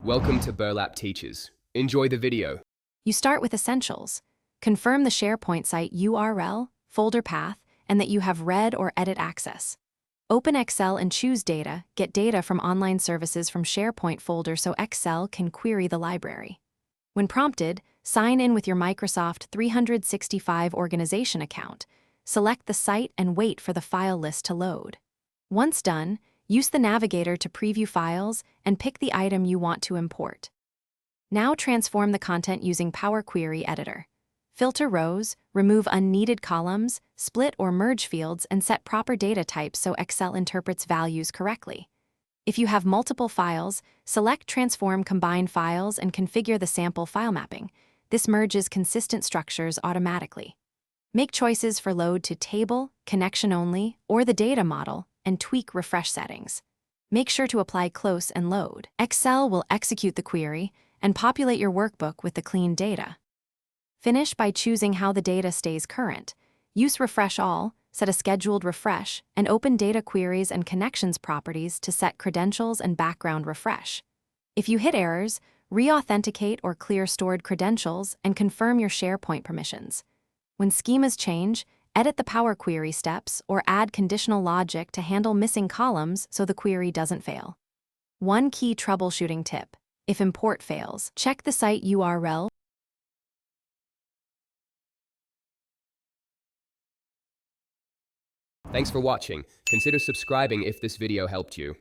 Welcome to Burlap Teachers. Enjoy the video. You start with essentials. Confirm the Sharepoint site URL, folder path, and that you have read or edit access. Open Excel and choose Data, get data from online services from Sharepoint folder so Excel can query the library. When prompted, sign in with your Microsoft 365 organization account. Select the site and wait for the file list to load. Once done, use the navigator to preview files and pick the item you want to import. Now transform the content using Power Query Editor. Filter rows, remove unneeded columns, split or merge fields, and set proper data types so Excel interprets values correctly. If you have multiple files, select Transform Combine Files and configure the sample file mapping. This merges consistent structures automatically. Make choices for load to table, connection only, or the data model, and tweak refresh settings. Make sure to apply close and load. Excel will execute the query and populate your workbook with the clean data. Finish by choosing how the data stays current. Use Refresh All, set a scheduled refresh, and open Data Queries and Connections properties to set credentials and background refresh. If you hit errors, re-authenticate or clear stored credentials and confirm your Sharepoint permissions. When schemas change, edit the Power Query steps or add conditional logic to handle missing columns so the query doesn't fail. One key troubleshooting tip: if import fails, check the site URL. Thanks for watching. Consider subscribing if this video helped you.